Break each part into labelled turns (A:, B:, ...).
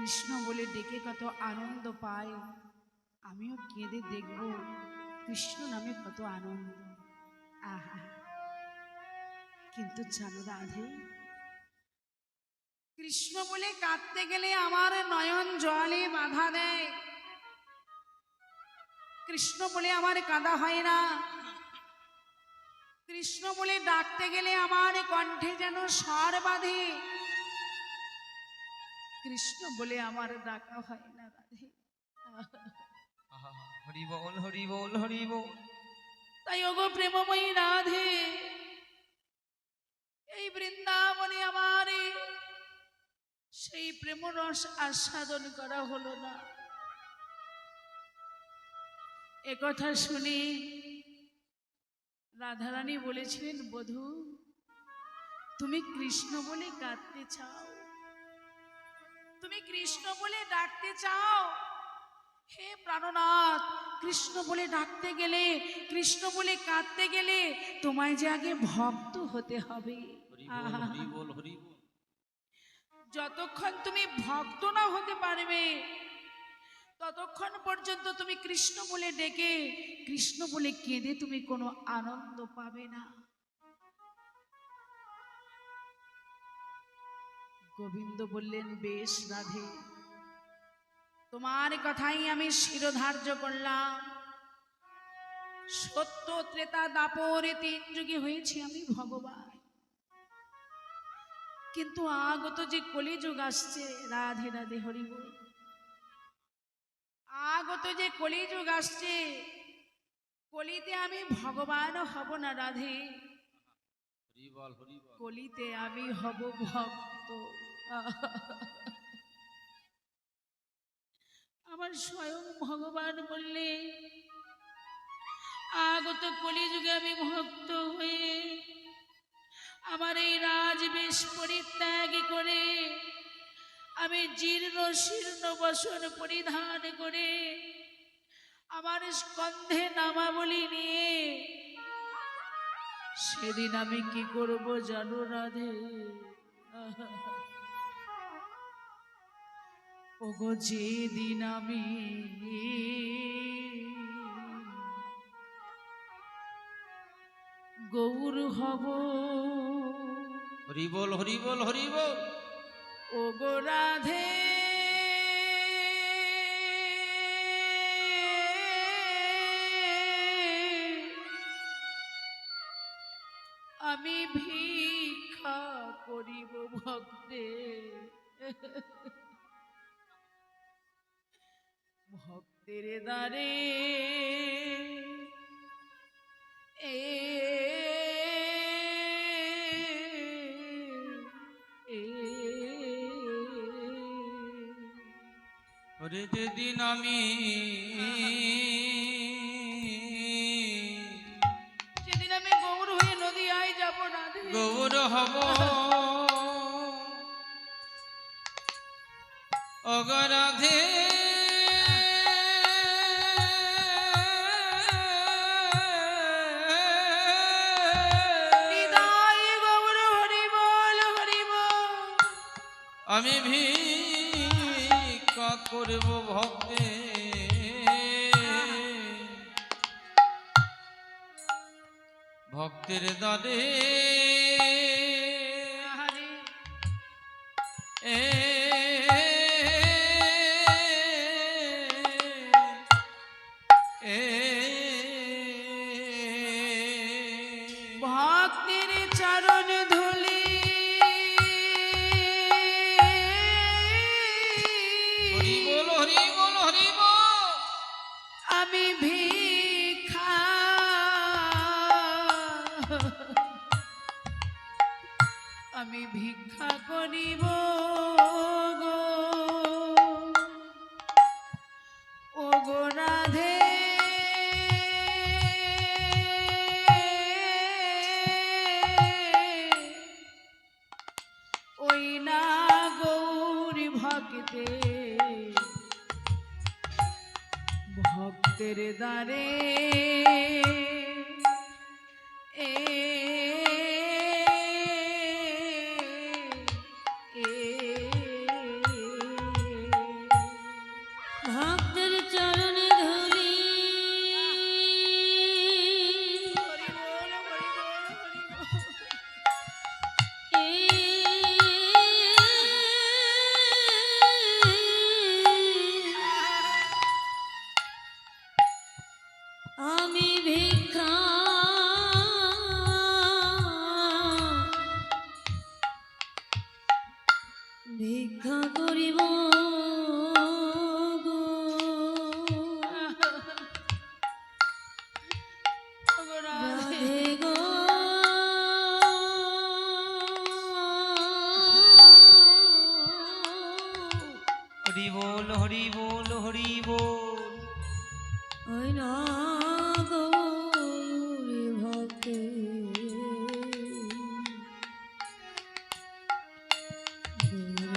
A: কৃষ্ণ বলে ডেকে কত আনন্দ পায়, আমিও কেঁদে দেখব কৃষ্ণ নামে কত আনন্দ। আহা, কিন্তু জানো রাধে, কৃষ্ণ বলে কাঁদতে গেলে আমার নয়ন জলে বাধা দেয়। কৃষ্ণ বলে আমার কাঁদা হয় না। কৃষ্ণ বলে ডাকতে গেলে আমার কণ্ঠে যেন স্বর বাঁধে। কৃষ্ণ বলে আমার ডাকা হয় না রাধে।
B: হরি বল হরি বল হরি বল।
A: তাই ওগো প্রেমময়ী রাধে, এই বৃন্দাবনে আমার সেই প্রেম রস আস্বাদন করা হলো না। একথা শুনে রাধারানী বলেছিলেন, বধূ তুমি কৃষ্ণ বলে কাঁদতে চাও, তুমি কৃষ্ণ বলে ডাকতে চাও। হে প্রাণনাথ, কৃষ্ণ বলে ডাকতে গেলে, কৃষ্ণ বলে কাঁদতে গেলে তোমায় যে আগে ভক্ত হতে হবে। যতক্ষণ তুমি ভক্ত না হতে পারবে ততক্ষণ পর্যন্ত তুমি কৃষ্ণ বলে ডেকে, কৃষ্ণ বলে কেঁদে তুমি কোনো আনন্দ পাবে না। গোবিন্দ বললেন, বেশ রাধে, তোমার কথাই আমি শিরোধার্য করলাম। সত্য ত্রেতা দাপরে 3 যুগে হয়েছি আমি ভগবান, কিন্তু আগত যে কলিযুগ আসছে, রাধে রাধে হরি বল, আগত যে কলিযুগ আসছে, কলিতে আমি ভগবান হব না রাধে, কলিতে আমি হব ভক্ত। আমার স্বয়ং ভগবান বললে, আগত কলিযুগে আমি ভক্ত হয়ে আমার এই রাজবেশ পরিত্যাগ করে, আমি জীর্ণ শীর্ণ বসন পরিধান করে, আমার স্কন্ধে নামাবলী নিয়ে সেদিন আমি কি করব জানো রাধে? ওগো যেদিন আমি গৌর হব,
B: হরি বল হরি বল হরি বল।
A: ওগো রাধে, আমি ভিক্ষা করিব ভক্তে, ভক্তের দ্বারে
B: ওরে যেদিন আমি
A: গৌর হয়ে নদিয়ায় যাব রাধে,
B: গৌর হব, ওগো রাধে, আমি ভিক্ষা করব ভক্তে, ভক্তের দ্বারে
A: ভক্তের চরণ ধুলি
B: হরি বল হরি বল হরি বল।
A: আমি ভিক্ষা, আমি ভিক্ষা করিব গো, ওগো রাধে, ওই না গৌরী ভক্তে, ভক্তের দ্বারে
C: গো
A: ওগো রাধে।
C: রাধে গো
B: হরি বল হরি বল হরি বল।
C: ওই না গৌরী ভক্তে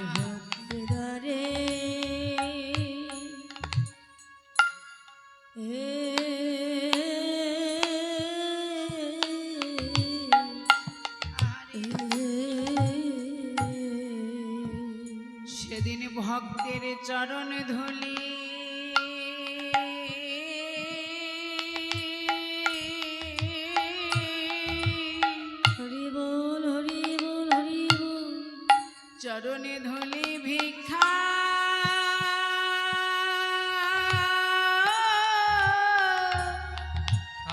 C: ভক্তদারে
A: সেদিন ভক্তের চরণ ধুলি
C: হরি বল হরি বল হরি বল
A: চরণে ধুলি ভিক্ষা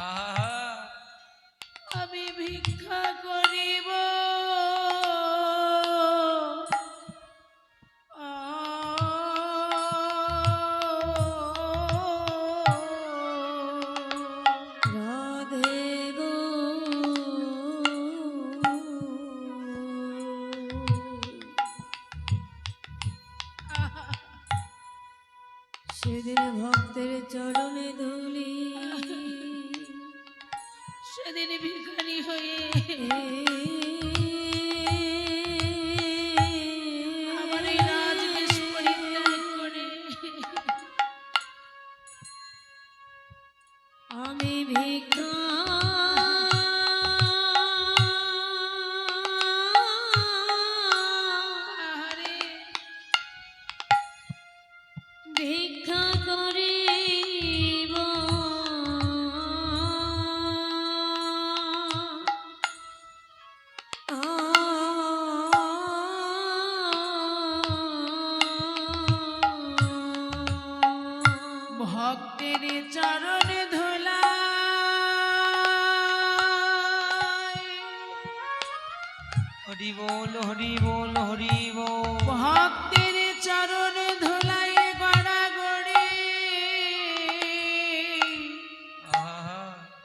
B: আহা
A: আমি ভিক্ষা করিব
C: রাধে গো সেদিন ভক্তের চরণে ধুলি
A: সেদিন ভিখারি হয়ে আমার এই রাজবেশ পরিত্যাগ করে
C: আমি ভিক্ষা
A: আহারে
C: ভিক্ষা করিব
A: ভক্তের চরণ ধুলা
B: হরি বল হরি বল হরি বল।
A: ভক্তের চরণ ধুলাই গড়া গড়ি
B: আহা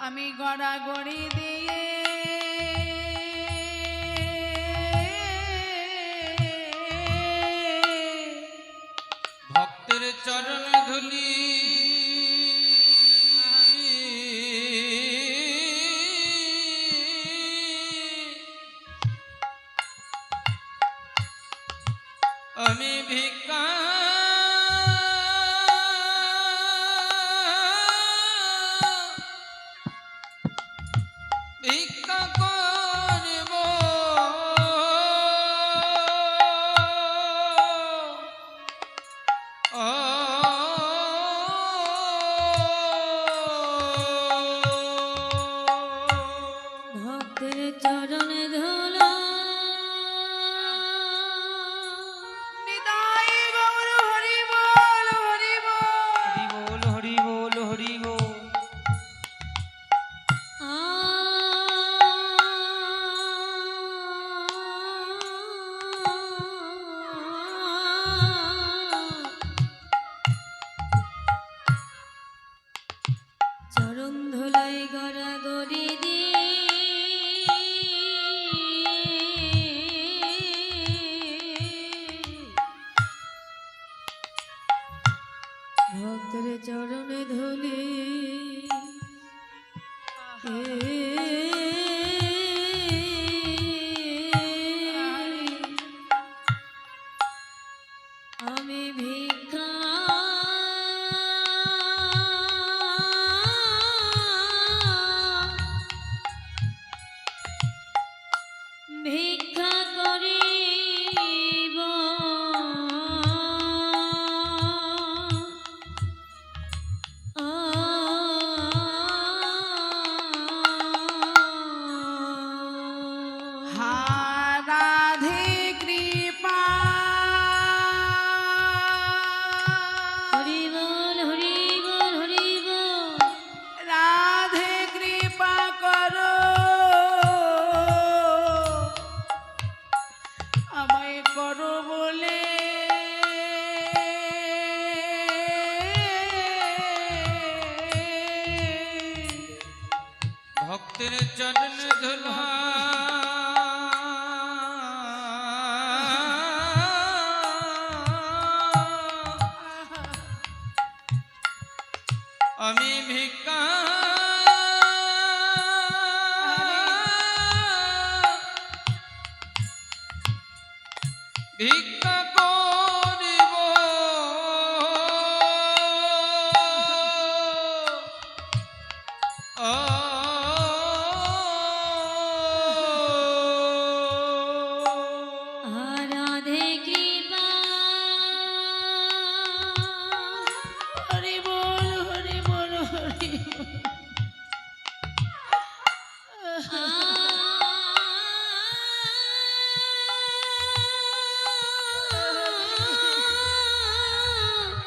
A: আমি গড়া গড়ি দিয়ে
B: ভক্তের চরণ ধুলি আমি ভিক্ষা ভিক্ষা করিব
C: ভক্তের চরণে ধুলা
A: নিতাই গৌর হরি বল হরি বল।
B: হরি বল হরি বল হরি বল।
C: চরণ ধুলাই গড়া গড়ি ভক্তের চরণে ধুলি আমি ভিক্ষা ভিক্ষা করিব
A: হা রাধে কৃপা
B: চরণ ধুলা আমি ভিক্ষা ভিক্ষা করিব
C: রাধে কৃপা
A: হরি বল হরি বল হরি বল।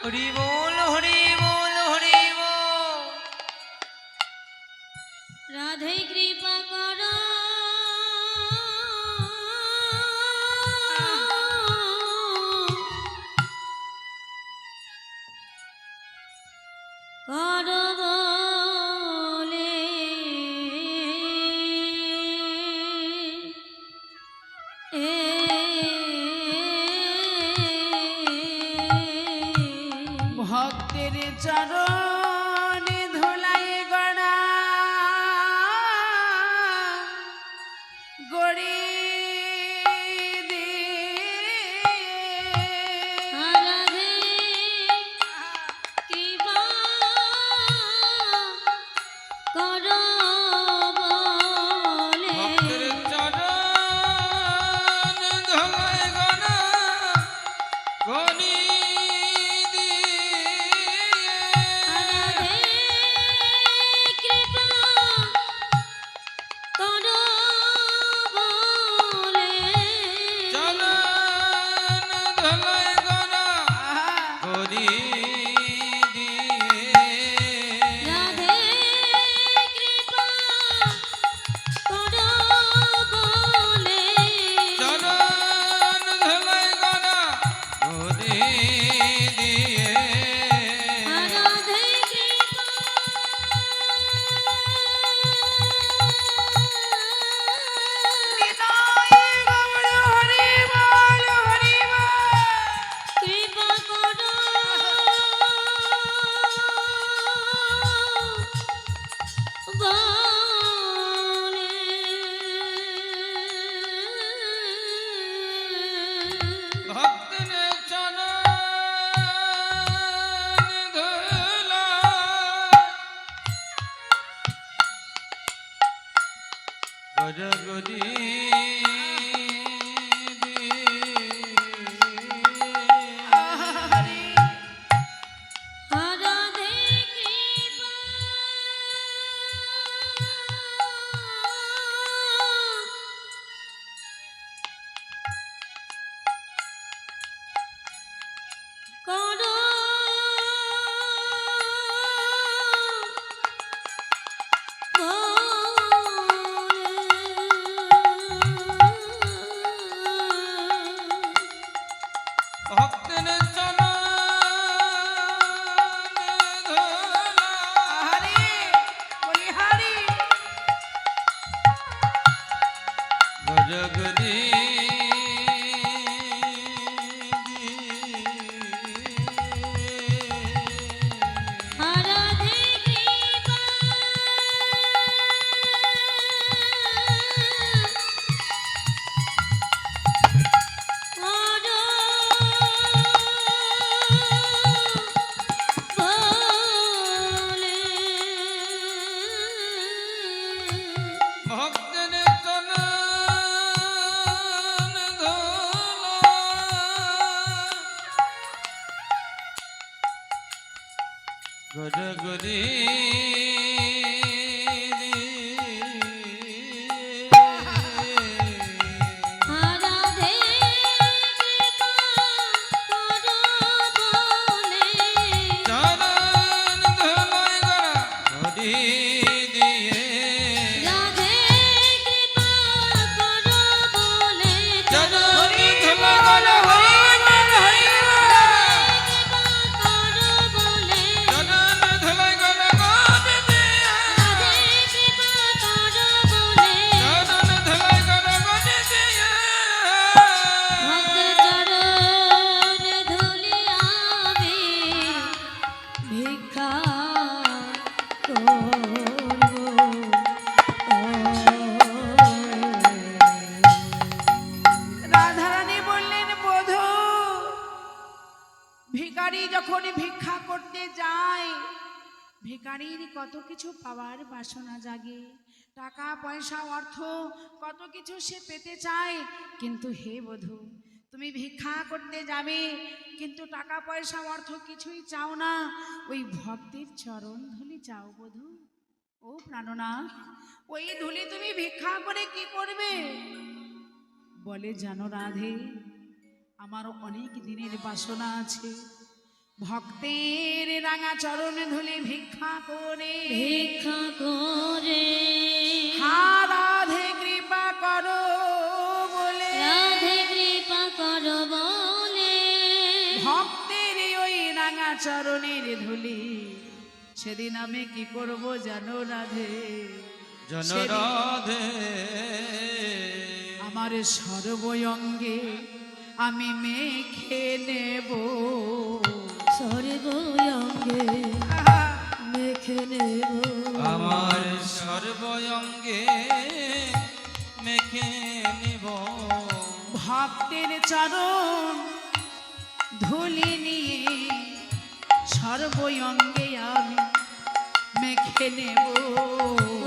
B: হরি বল হরি বল হরি বল।
C: রাধে কৃপা করো করো বলে
A: ভক্তের চরণে ধুলাই গড়া গড়ি দে
C: রাধে কৃপা করো বলে
B: ভক্তের চরণ ধুলায় গড়া গনি
C: রাধে কৃপা করো বলে
B: চরণ ধুলায় গড়া গরি দিয়ে
C: রাধে কৃপা করো বলে
B: চরণ ধুলায় গড়া গরি দিয়ে
C: রাধে কৃপা
A: নিতাই গৌর হরি বল হরি বল।
C: কৃপা করো বলে
B: ভক্তের চরণ ধুলা গজগরি
A: হরি
C: রাধে কৃপা করো
B: ভক্তের চরণ ধুলা
A: হরি বলি হরি
B: গজগরি
C: রাধে কৃপা করো বলে
B: ভক্তের চরণ ধুলা গজগরি
C: রাধে কৃপা করো বলে
B: চরণ ধুলায় গড়া গরি দিয়ে
C: রাধে কৃপা করো বলে
B: চরণ ধুলায় গড়া হরি বল হরি বল।
C: কৃপা করো বলে
B: চরণ ধুলায় গড়া গরি দিয়ে
A: ভিখারি যখন ভিক্ষা করতে যায়, ভিখারির কত কিছু পাওয়ার বাসনা জাগে, টাকা পয়সা অর্থ কত কিছু সে পেতে চায়। কিন্তু হে বধূ, তুমি ভিক্ষা করতে যাবে কিন্তু টাকা পয়সা অর্থ কিছুই চাও না, ওই ভক্তের চরণ ধুলি চাও বধূ। ও প্রাণনাথ, ওই ধুলি তুমি ভিক্ষা করে কি করবে? বলে, জানো রাধে, আমার অনেক দিনের বাসনা আছে, ভক্তের রাঙা চরণ ধুলি ভিক্ষা করে
C: ভিক্ষা করে
A: হা রাধে কৃপা করো বলে,
C: রাধে কৃপা করো বলে
A: ভক্তের ওই রাঙা চরণের ধুলি সেদিন আমি কি করব জানো রাধে?
B: জনরাধে
A: আমার সর্বঙ্গে আমি মেখে নেব,
C: সর্বঙ্গে মেখে নেব
B: আমার সর্বঙ্গে মেখে নিব,
A: ভক্তের চরণ ধুলি নিয়ে সর্বঙ্গে আমি মেখে নেব।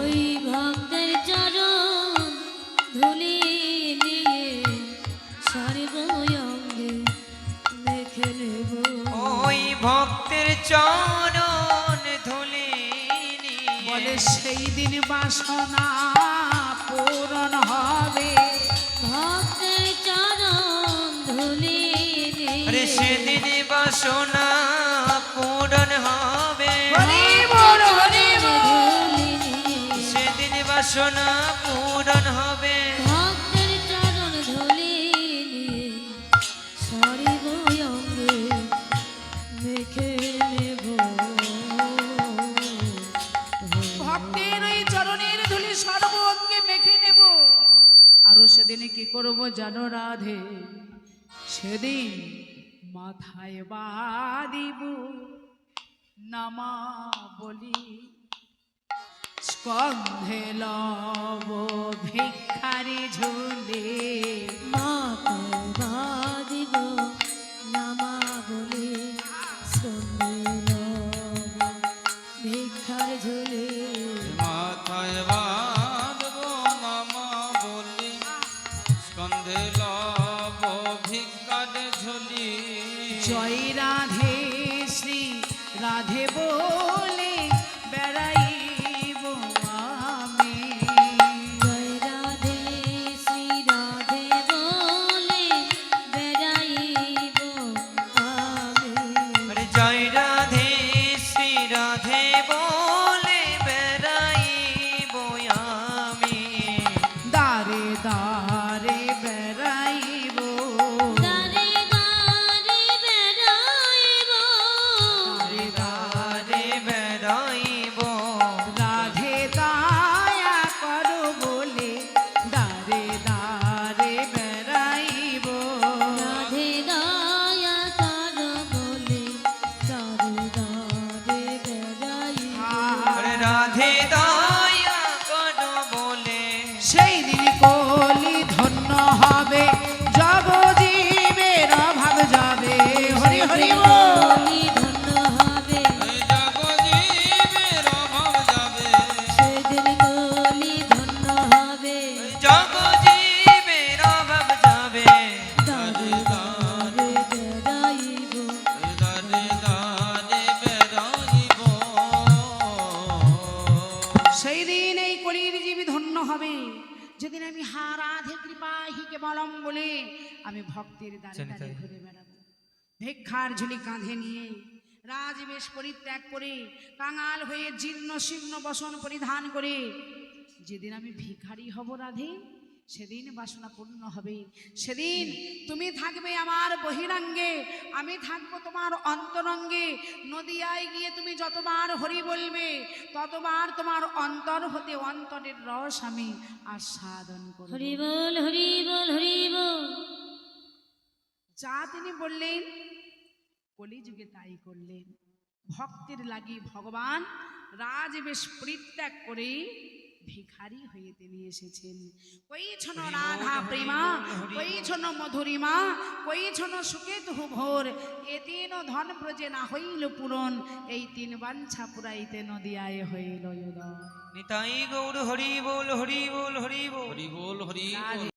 C: ওই ভক্তের চরণ ধুলি নিয়ে সর্বঙ্গে মেখে নেব।
D: ওই ভক্তের চরণ ধুলি
A: বলে
D: নিয়ে
A: সেই দিন বাসনা পূরণ হবে,
C: ভক্তের চরণ ধুলি
D: আরে
C: নিয়ে
D: সেদিন বাসনা পূরণ হবে,
A: হরি বল হরি বল।
C: ধুলি নিয়ে
D: সেদিন বাসনা পূরণ হবে।
C: ভক্তের চরণ ধুলি নিয়ে সর্বঙ্গে মেখে নেব।
A: ভক্তের ওই চরণের ধুলি সর্বঙ্গে মেখে নেব। আরো সেদিনে কি করব জানো রাধে? সেদিন মাথায় বাঁধিব নামা বলি, স্কন্ধে লব ভিক্ষারি ঝুলে,
C: মাথায় বাঁধিব নামা বলে স্কন্ধে লব ভিক্ষার ঝুলে।
B: মাথায় বাঁধব নামা বলি, স্কন্ধে লব ভিক্ষার ঝুলি,
A: জয় রাধে শ্রী রাধে বলে বেড়াইব আমি,
C: জয় রাধে শ্রী রাধে বলে বেড়াইব আমি।
D: আরে জয় রাধে শ্রী রাধে বলে বেড়াইব আমি,
A: দারে দারে বেড়াইব,
C: দারে দারে বেড়াইব,
A: দারে
D: দারে বেড়াইব,
A: রাধে দয়া করো বলে দারে দারে বেড়াইব,
C: রাধে দয়া কর বলে দারে দারে বেড়াইব।
D: আরে রাধে দয়া করো বলে
A: সেই দিন কলি ধন্য হবে, জব জীবের অভাব যাবে, হরি হরি বল।
C: কলি ধন্য হবে,
B: জগজীবের অভাব যাবে,
C: সেদিন কলি ধন্য হবে।
D: জগজীবের অভাব যাবে।
C: দারে দারে বেড়াইব,
B: দারে দারে বেড়াইব,
A: সেই দিন এই কলির জীবী ধন্য হবে, যেদিন আমি হা রাধে কৃপা হি কেবলম বলে আমি ভক্তের দ্বারে দ্বারে ঘুরে বেড়াবো, ভিক্ষার ঝুলি কাঁধে নিয়ে রাজবেশ পরিত্যাগ করে কাঙাল হয়ে জীর্ণ শীর্ণ বসন পরিধান করে যেদিন আমি ভিখারি হব রাধে, সেদিন বাসনা পূর্ণ হবে। সেদিন তুমি থাকবে আমার বহিরাঙ্গে, আমি থাকবো তোমার অন্তরঙ্গে। নদিয়ায় গিয়ে তুমি যতবার হরি বলবে ততবার তোমার অন্তর হতে অন্তরের রস আমি আস্বাদন করব।
C: হরি বল হরি বল হরি বল।
A: যা তিনি বললেন কলিযুগে তাই করলেন। ভক্তের লাগি ভগবান রাজবেশ পরিত্যাগ করে ভিখারি হয়ে তিনি এসেছেন। কই ছন রাধা প্রেমা, কই ছন মধুরিমা, কই ছন সুখে তুহু ভোর, এ তিন ধন ব্রজে না হইল পূরণ, এই তিন বাঞ্ছা পুরাইতে নদিয়ায় হইল উদয়।
D: নিতাই গৌর হরি বল হরি বল হরি বল।
B: হরি বল হরি বল।
A: রাধে